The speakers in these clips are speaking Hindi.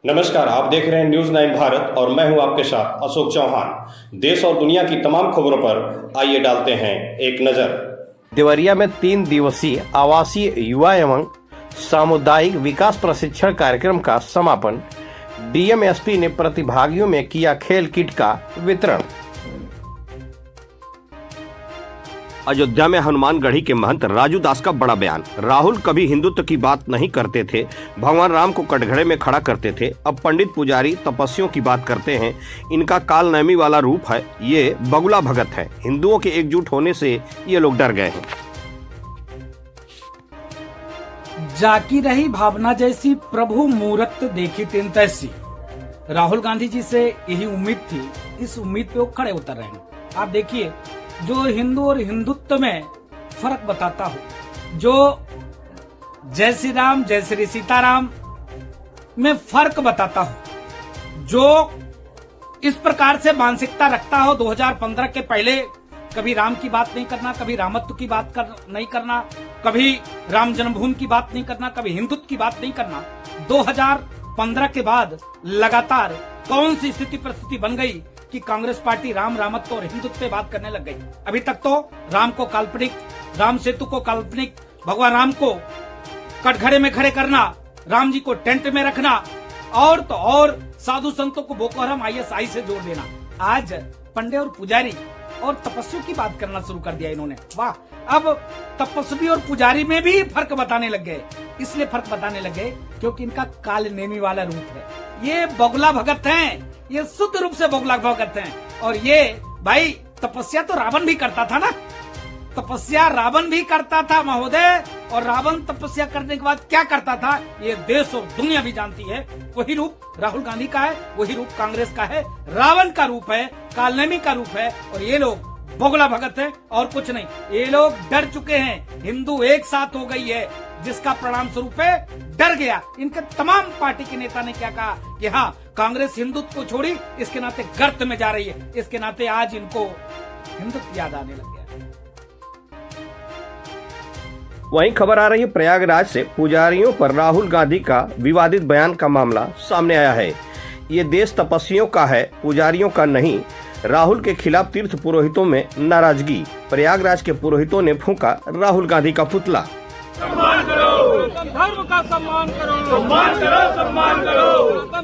नमस्कार, आप देख रहे हैं न्यूज 9 भारत और मैं हूं आपके साथ अशोक चौहान। देश और दुनिया की तमाम खबरों पर आइए डालते हैं एक नजर। देवरिया में 3 दिवसीय आवासीय युवा एवं सामुदायिक विकास प्रशिक्षण कार्यक्रम का समापन। डीएम एसपी ने प्रतिभागियों में किया खेल किट का वितरण। अयोध्या में हनुमानगढ़ी के महंत राजू दास का बड़ा बयान। राहुल कभी हिंदुत्व की बात नहीं करते थे, भगवान राम को कटघरे में खड़ा करते थे। अब पंडित पुजारी तपस्वियों की बात करते हैं। इनका काल नैमी वाला रूप है, ये बगुला भगत है। हिंदुओं के एकजुट होने से ये लोग डर गए हैं। जाकी रही भावना जैसी, प्रभु मूरत देखी तीन तैसी। राहुल गांधी जी से यही उम्मीद थी, इस उम्मीद पे वो खड़े उतर रहे हैं। आप देखिए, जो हिंदू और हिंदुत्व में फर्क बताता हो, जो जय श्री राम जय श्री सीताराम में फर्क बताता हो, जो इस प्रकार से मानसिकता रखता हो 2015 के पहले कभी राम की बात नहीं करना, कभी रामत्व की बात नहीं करना, कभी राम जन्मभूमि की बात नहीं करना, कभी हिंदुत्व की बात नहीं करना। 2015 के बाद लगातार कौन सी स्थिति परिस्थिति बन गई कि कांग्रेस पार्टी राम रामत्व और हिंदुत्व पे बात करने लग गई। अभी तक तो राम को काल्पनिक, राम सेतु को काल्पनिक, भगवान राम को कटघरे में खड़े करना, राम जी को टेंट में रखना और तो और साधु संतों को बोको हराम ISI से जोड़ देना। आज पंडे और पुजारी और तपस्वी की बात करना शुरू कर दिया इन्होंने। वाह, अब तपस्वी और पुजारी में भी फर्क बताने लग गए। इसलिए फर्क बताने लगे क्योंकि इनका काल नेमी वाला रूप है। ये बगुला भगत हैं, ये शुद्ध रूप से बगुला भगत हैं। और ये भाई तपस्या तो रावण भी करता था ना, तपस्या रावण भी करता था महोदय। और रावण तपस्या करने के बाद क्या करता था, ये देश और दुनिया भी जानती है। वही रूप राहुल गांधी का है, वही रूप कांग्रेस का है। रावण का रूप है, कालनेमी का रूप है, और ये लोग बगुला भगत है और कुछ नहीं। ये लोग डर चुके हैं, हिंदू एक साथ हो गई है, जिसका परिणाम स्वरूप है डर गया। इनके तमाम पार्टी के नेता ने क्या कहा कि हाँ, कांग्रेस हिंदुत्व को छोड़ी, इसके नाते गर्त में जा रही है। इसके नाते आज इनको हिंदुत्व याद आने लग गया। वहीं खबर आ रही है प्रयागराज से। पुजारियों पर राहुल गांधी का विवादित बयान का मामला सामने आया है। ये देश तपस्वियों का है, पुजारियों का नहीं। राहुल के खिलाफ तीर्थ पुरोहितों में नाराजगी। प्रयागराज के पुरोहितों ने फूंका राहुल गांधी का पुतला। सम्मान करो, धर्म का सम्मान करो, सम्मान करो, सम्मान करो,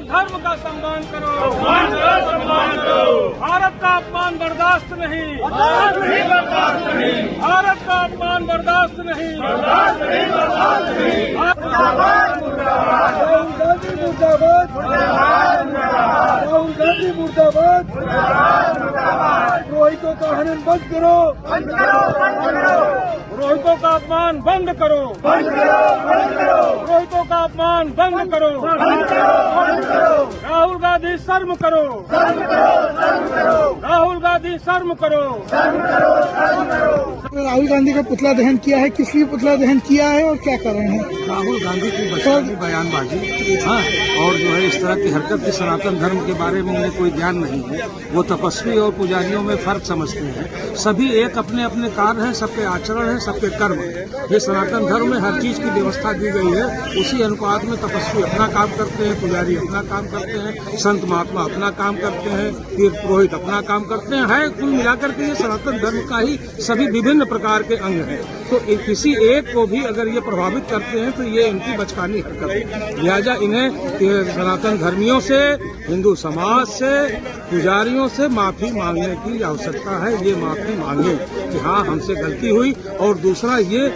धर्म का सम्मान करो, सम्मान करो, सम्मान करो। भारत का अपमान बर्दाश्त नहीं, बर्दाश्त नहीं, बर्दाश्त नहीं। भारत का अपमान बर्दाश्त नहीं, बर्दाश्त नहीं, बर्दाश्त नहीं। मुर्दाबाद, मुर्दाबाद, राहुल गांधी मुर्दाबाद, मुर्दाबाद, मुर्दाबाद, राहुल गांधी मुर्दाबाद, मुर्दाबाद, मुर्दाबाद। पुरोहितों का हनन बंद करो, बंद करो, बंद करो। पुरोहितों का अपमान बंद करो, बंद करो, बंद करो। पुरोहितों का अपमान बंद करो, बंद करो, बंद करो। राहुल गांधी शर्म करो, शर्म करो, शर्म करो। राहुल गांधी शर्म करो, शर्म करो, शर्म करो। राहुल गांधी का पुतला दहन किया है, किस लिए पुतला दहन किया है और क्या कर रहे हैं? राहुल गांधी की बचकानी बयानबाजी, हाँ, और जो है इस तरह की हरकत की सनातन धर्म के बारे में उन्हें कोई ज्ञान नहीं है। वो तपस्वी और पुजारियों में फर्क समझते हैं। सभी एक अपने अपने कार्य हैं, सबके आचरण है, सबके कर्म है। ये सनातन धर्म में हर चीज की व्यवस्था दी गई है। उसी अनुपात में तपस्वी अपना काम करते हैं, पुजारी अपना काम करते हैं, संत महात्मा अपना काम करते हैं, तीर्थ पुरोहित अपना काम करते हैं। है कुल मिलाकर के ये सनातन धर्म का ही सभी विभिन्न प्रकार के अंग हैं। तो किसी एक को भी अगर ये प्रभावित करते हैं तो ये इनकी बचकानी हरकत है। लिहाजा इन्हें सनातन धर्मियों से, हिंदू समाज से, पुजारियों से माफी मांगने की आवश्यकता है। ये माफी मांगे कि हाँ, हमसे गलती हुई। और दूसरा, ये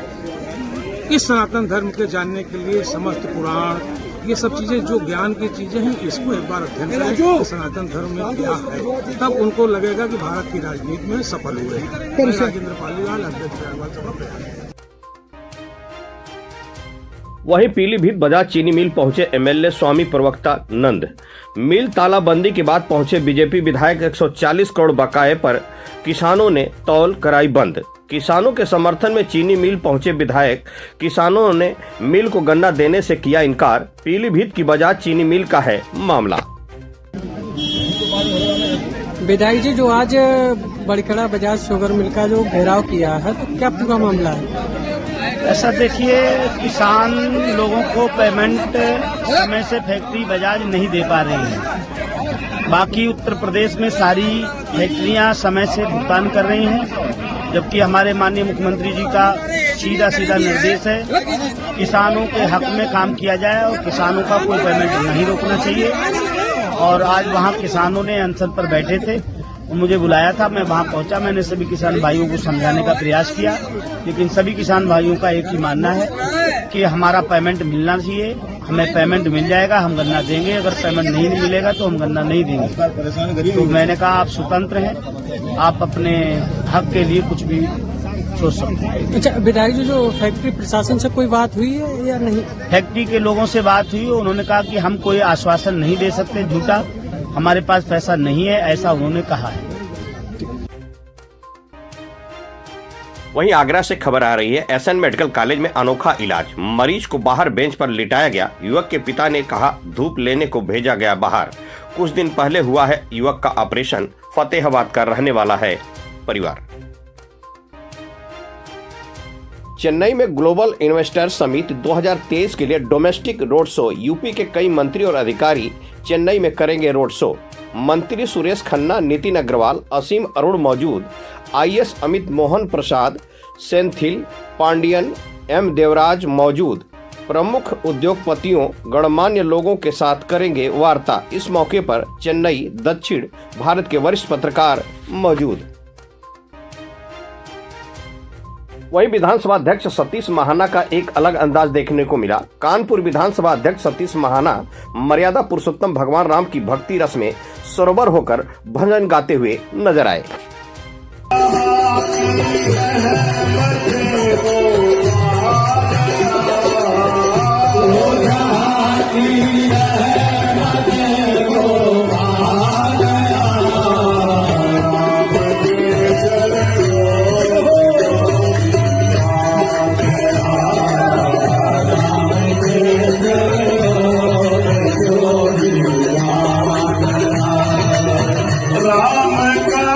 इस सनातन धर्म के जानने के लिए समस्त पुराण, ये सब चीजें जो ज्ञान की चीजें हैं, इसको एक बार अध्ययन करें कि सनातन धर्म में क्या है। तब उनको लगेगा कि भारत की राजनीति में सफल हुए। राजेंद्र पालीवाल, अध्यक्ष प्रयागराज। वहीं पीलीभीत बजाज चीनी मिल पहुंचे MLA स्वामी प्रवक्ता नंद। मिल तालाबंदी के बाद पहुंचे बीजेपी विधायक। 140 करोड़ बकाये पर किसानों ने तौल कराई बंद। किसानों के समर्थन में चीनी मिल पहुंचे विधायक। किसानों ने मिल को गन्ना देने से किया इनकार। पीलीभीत की बजाज चीनी मिल का है मामला। विधायक जी, जो आज बड़खड़ा बजाज शुगर मिल का जो घेराव किया है, तो क्या पूरा मामला है? ऐसा देखिए, किसान लोगों को पेमेंट समय से फैक्ट्री बजाज नहीं दे पा रही है। बाकी उत्तर प्रदेश में सारी फैक्ट्रियां समय से भुगतान कर रही हैं, जबकि हमारे माननीय मुख्यमंत्री जी का सीधा सीधा निर्देश है किसानों के हक में काम किया जाए और किसानों का कोई पेमेंट नहीं रोकना चाहिए। और आज वहां किसानों ने अनशन पर बैठे थे, मुझे बुलाया था, मैं वहां पहुंचा। मैंने सभी किसान भाइयों को समझाने का प्रयास किया, लेकिन सभी किसान भाइयों का एक ही मानना है कि हमारा पेमेंट मिलना चाहिए। हमें पेमेंट मिल जाएगा, हम गन्ना देंगे। अगर पेमेंट नहीं मिलेगा तो हम गन्ना नहीं देंगे। तो मैंने कहा आप स्वतंत्र हैं, आप अपने हक के लिए कुछ भी सोच सकते हैं। अच्छा, विधायक जी, जो फैक्ट्री प्रशासन से कोई बात हुई है या नहीं? फैक्ट्री के लोगों से बात हुई, उन्होंने कहा कि हम कोई आश्वासन नहीं दे सकते झूठा, हमारे पास पैसा नहीं है, ऐसा उन्होंने कहा है। वहीं आगरा से खबर आ रही है, एसएन मेडिकल कॉलेज में अनोखा इलाज, मरीज को बाहर बेंच पर लिटाया गया। युवक के पिता ने कहा धूप लेने को भेजा गया बाहर। कुछ दिन पहले हुआ है युवक का ऑपरेशन। फतेहाबाद का रहने वाला है परिवार। चेन्नई में ग्लोबल इन्वेस्टर समिट 2023 के लिए डोमेस्टिक रोड शो। यूपी के कई मंत्री और अधिकारी चेन्नई में करेंगे रोड शो। मंत्री सुरेश खन्ना, नितिन अग्रवाल, असीम अरुण मौजूद। आईएएस अमित मोहन प्रसाद, सेंथिल पांडियन, एम देवराज मौजूद। प्रमुख उद्योगपतियों, गणमान्य लोगों के साथ करेंगे वार्ता। इस मौके पर चेन्नई दक्षिण भारत के वरिष्ठ पत्रकार मौजूद। वहीं विधानसभा अध्यक्ष सतीश महाना का एक अलग अंदाज देखने को मिला। कानपुर विधानसभा अध्यक्ष सतीश महाना मर्यादा पुरुषोत्तम भगवान राम की भक्ति रस में सरोवर होकर भजन गाते हुए नजर आए। राम का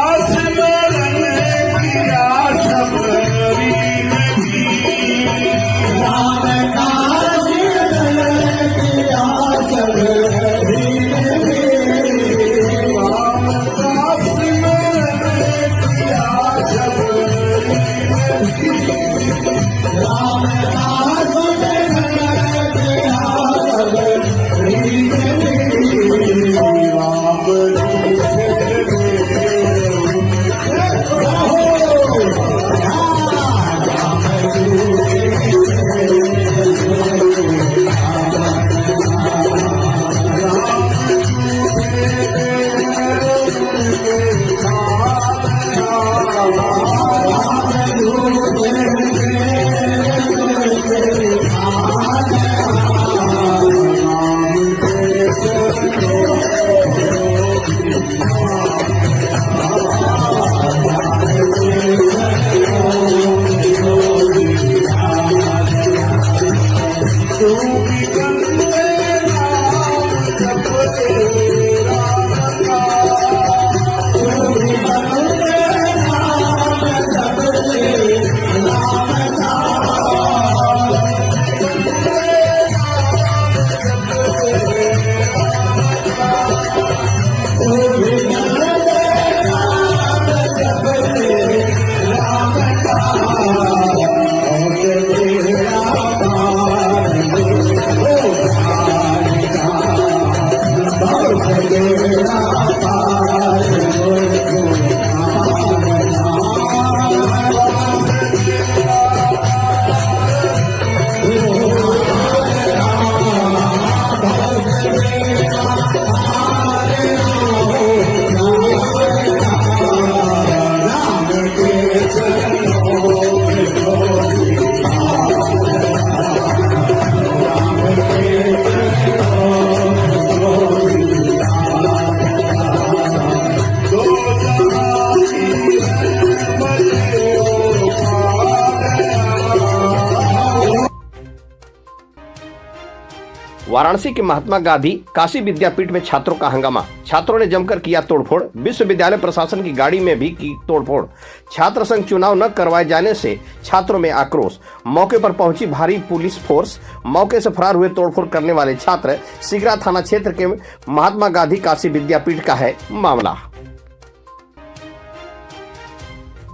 वाराणसी के महात्मा गांधी काशी विद्यापीठ में छात्रों का हंगामा। छात्रों ने जमकर किया तोड़फोड़। विश्वविद्यालय प्रशासन की गाड़ी में भी की तोड़फोड़। छात्र संघ चुनाव न करवाए जाने से छात्रों में आक्रोश। मौके पर पहुंची भारी पुलिस फोर्स। मौके से फरार हुए तोड़फोड़ करने वाले छात्र। सिगरा थाना क्षेत्र के महात्मा गांधी काशी विद्यापीठ का है मामला।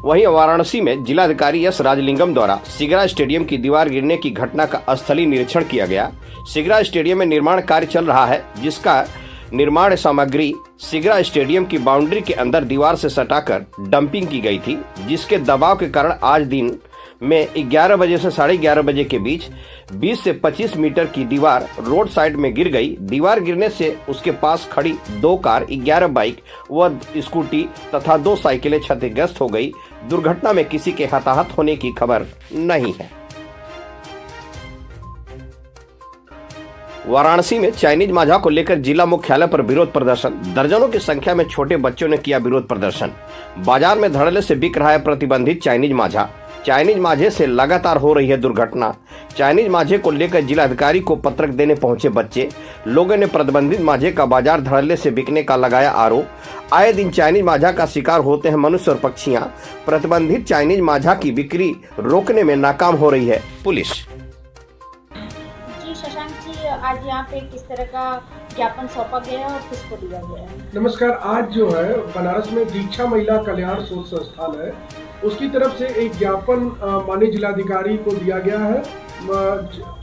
वहीं वाराणसी में जिलाधिकारी एस राजलिंगम द्वारा सिगरा स्टेडियम की दीवार गिरने की घटना का स्थलीय निरीक्षण किया गया। सिगरा स्टेडियम में निर्माण कार्य चल रहा है, जिसका निर्माण सामग्री सिगरा स्टेडियम की बाउंड्री के अंदर दीवार से सटाकर डंपिंग की गई थी, जिसके दबाव के कारण आज दिन में 11 बजे से 11:30 बजे के बीच 20 से 25 मीटर की दीवार रोड साइड में गिर गई। दीवार गिरने से उसके पास खड़ी 2 कार, 11 बाइक व स्कूटी तथा 2 साइकिलें क्षतिग्रस्त हो गई। दुर्घटना में किसी के हताहत होने की खबर नहीं है। वाराणसी में चाइनीज माझा को लेकर जिला मुख्यालय पर विरोध प्रदर्शन। दर्जनों की संख्या में छोटे बच्चों ने किया विरोध प्रदर्शन। बाजार में धड़ल्ले से बिक रहा है प्रतिबंधित चाइनीज माझा। चाइनीज माझे से लगातार हो रही है दुर्घटना। चाइनीज माझे को लेकर जिलाधिकारी को पत्रक देने पहुंचे बच्चे। लोगों ने प्रतिबंधित माझे का बाजार धड़ल्ले से बिकने का लगाया आरोप। आए दिन चाइनीज माझा का शिकार होते हैं मनुष्य और पक्षियां। प्रतिबंधित चाइनीज माझा की बिक्री रोकने में नाकाम हो रही है पुलिस। शशांक जी, आज यहाँ पे किस तरह का ज्ञापन सौंपा गया और किसको दिया गया है? नमस्कार। आज जो है बनारस में दीक्षा महिला कल्याण शोध संस्थान है, उसकी तरफ से एक ज्ञापन माननीय जिलाधिकारी को दिया गया है।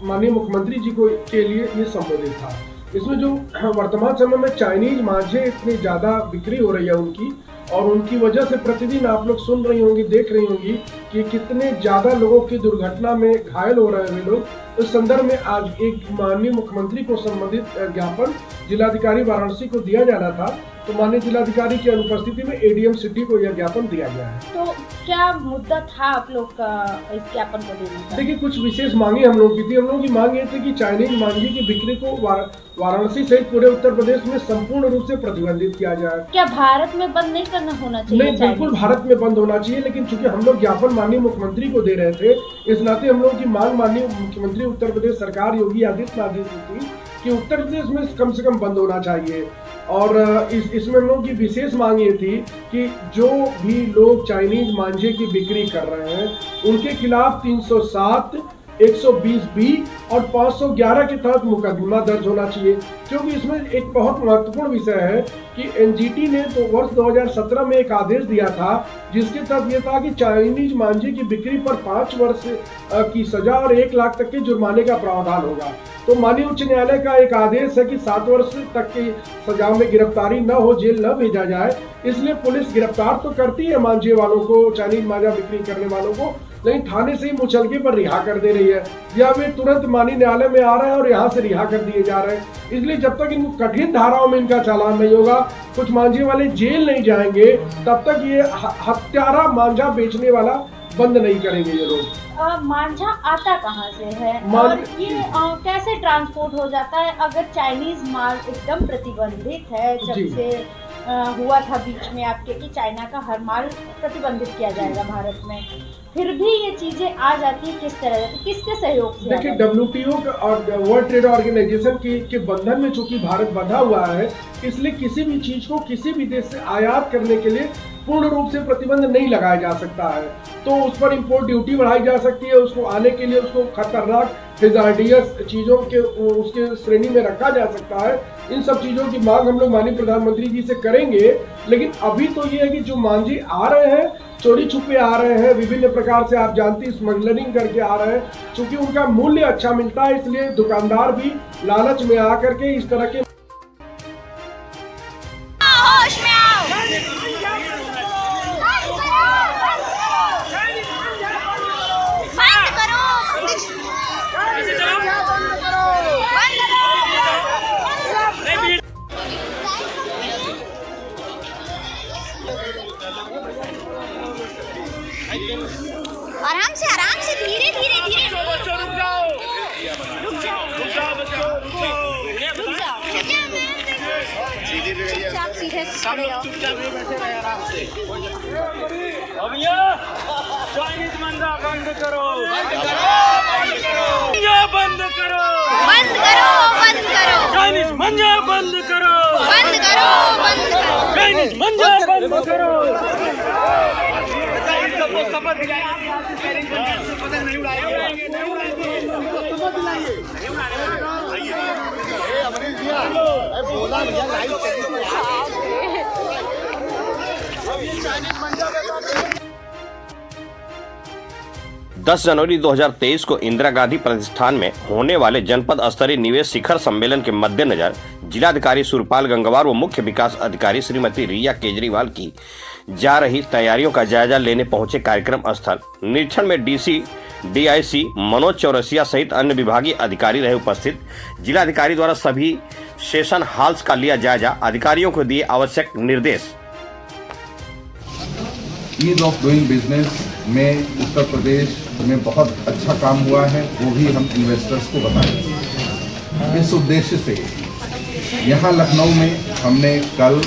माननीय मुख्यमंत्री जी को के लिए ये संबोधित था। इसमें जो वर्तमान समय में चाइनीज माझे इतनी ज़्यादा बिक्री हो रही है उनकी, और उनकी वजह से प्रतिदिन आप लोग सुन रही होंगी, देख रही होंगी कि कितने ज़्यादा लोगों की दुर्घटना में घायल हो रहे हैं वे लोग। इस संदर्भ में आज एक माननीय मुख्यमंत्री को संबंधित ज्ञापन जिलाधिकारी वाराणसी को दिया जाना था, तो माननीय जिलाधिकारी की अनुपस्थिति में एडीएम सिटी को यह ज्ञापन दिया गया है। तो क्या मुद्दा था आप लोग का इस ज्ञापन को देने का? देखिए, कुछ विशेष मांगे हम लोग की थी। हम लोगों की मांग ये थी कि चाइनीज मांझी की बिक्री को वाराणसी सहित पूरे उत्तर प्रदेश में संपूर्ण रूप से प्रतिबंधित किया जाए। क्या भारत में बंद नहीं करना होना चाहिए? नहीं, बिल्कुल भारत में बंद होना चाहिए, लेकिन चूंकि हम लोग ज्ञापन माननीय मुख्यमंत्री को दे रहे थे, इस नाते हम लोगों की मांग माननीय मुख्यमंत्री उत्तर प्रदेश सरकार योगी आदित्यनाथ जी थी कि उत्तर प्रदेश में कम से कम बंद होना चाहिए। और इसमें हम लोगों की विशेष मांग ये थी कि जो भी लोग चाइनीज मांझे की बिक्री कर रहे हैं उनके खिलाफ 307, 120B और 511 के तहत मुकदमा दर्ज होना चाहिए। क्योंकि इसमें एक बहुत महत्वपूर्ण विषय है कि एनजीटी ने तो वर्ष 2017 में एक आदेश दिया था, जिसके तहत यह था कि चाइनीज मांझे की बिक्री पर 5 वर्ष की सजा और 1 लाख तक के जुर्माने का प्रावधान होगा। तो माननीय उच्च न्यायालय का एक आदेश है कि 7 वर्ष तक की सजा में गिरफ्तारी न हो, जेल न भेजा जाए। इसलिए पुलिस गिरफ्तार तो करती है मांझे वालों को, चाइनीज मांझा बिक्री करने वालों को, लेकिन थाने से ही मुचलके पर रिहा कर दे रही है, या वे तुरंत माननीय न्यायालय में आ रहे हैं और यहाँ से रिहा कर दिए जा रहे हैं। इसलिए जब तक इन कठिन धाराओं में इनका चालान नहीं होगा, कुछ मांझे वाले जेल नहीं जाएंगे, तब तक ये हत्यारा मांझा बेचने वाला बंद नहीं करेंगे ये लोग। मांझा आता कहाँ से है और ये कैसे ट्रांसपोर्ट हो जाता है? अगर चाइनीज माल एकदम प्रतिबंधित है, जब से हुआ था बीच में आपके कि चाइना का हर माल प्रतिबंधित किया जाएगा भारत में, फिर भी ये चीजें आ जाती है किस तरह से, किसके सहयोग से? देखिए, WTO और वर्ल्ड ट्रेड ऑर्गेनाइजेशन के बंधन में चूंकि भारत बंधा हुआ है, इसलिए किसी भी चीज को किसी भी देश से आयात करने के लिए पूर्ण रूप से प्रतिबंध नहीं लगाया जा सकता है। तो उस पर इंपोर्ट ड्यूटी बढ़ाई जा सकती है, उसको आने के लिए उसको खतरनाक हिजार्डियस चीजों के उसके श्रेणी में रखा जा सकता है। इन सब चीजों की मांग हम लोग माननीय प्रधानमंत्री जी से करेंगे। लेकिन अभी तो ये है कि जो मांझी आ रहे हैं, चोरी छुपे आ रहे हैं, विभिन्न प्रकार से आप जानती स्मगलरिंग करके आ रहे हैं, चूंकि उनका मूल्य अच्छा मिलता है, इसलिए दुकानदार भी लालच में आकर के इस तरह के आराम से धीरे धीरे सीधे खड़े हो। चाइनीज मंजा बंद करो, मंजा बंद करो, बंद करो, बंद करो, चाइनीज मंजा बंद करो, बंद करो, बंद करो, चाइनीज मंजा बंद करो। दस जनवरी 2023 को इंदिरा गांधी प्रतिष्ठान में होने वाले जनपद स्तरीय निवेश शिखर सम्मेलन के मद्देनजर जिलाधिकारी सुरपाल गंगवार व मुख्य विकास अधिकारी श्रीमती रिया केजरीवाल की जा रही तैयारियों का जायजा लेने पहुंचे कार्यक्रम स्थल। निरीक्षण में डीसी डीआईसी मनोज चौरसिया सहित अन्य विभागीय अधिकारी रहे उपस्थित। जिलाधिकारी द्वारा सभी सेशन हॉल्स का लिया जायजा, अधिकारियों को दिए आवश्यक निर्देश। ईज ऑफ डूइंग बिजनेस में उत्तर प्रदेश में बहुत अच्छा काम हुआ है, वो भी हम इन्वेस्टर्स को बताएंगे। इस उद्देश्य से यहाँ लखनऊ में हमने कल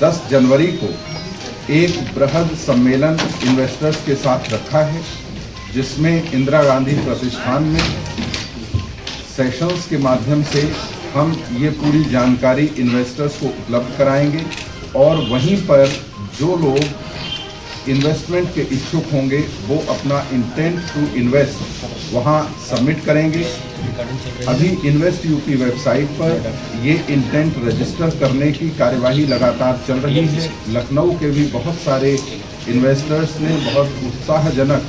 10 जनवरी को एक बृहद सम्मेलन इन्वेस्टर्स के साथ रखा है, जिसमें इंदिरा गांधी प्रतिष्ठान में सेशंस के माध्यम से हम ये पूरी जानकारी इन्वेस्टर्स को उपलब्ध कराएंगे और वहीं पर जो लोग इन्वेस्टमेंट के इच्छुक होंगे वो अपना इंटेंट टू इन्वेस्ट वहाँ सबमिट करेंगे। अभी इन्वेस्ट यूपी वेबसाइट पर ये इंटेंट रजिस्टर करने की कार्यवाही लगातार चल रही है। लखनऊ के भी बहुत सारे इन्वेस्टर्स ने बहुत उत्साहजनक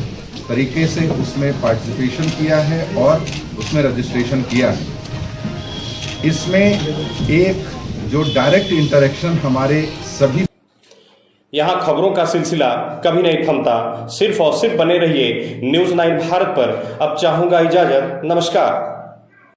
तरीके से उसमें पार्टिसिपेशन किया है और उसमें रजिस्ट्रेशन किया है। इसमें एक जो डायरेक्ट इंटरेक्शन हमारे सभी यहाँ खबरों का सिलसिला कभी नहीं थमता। सिर्फ और सिर्फ बने रहिए न्यूज़ 9 भारत पर। अब चाहूंगा इजाजत। नमस्कार।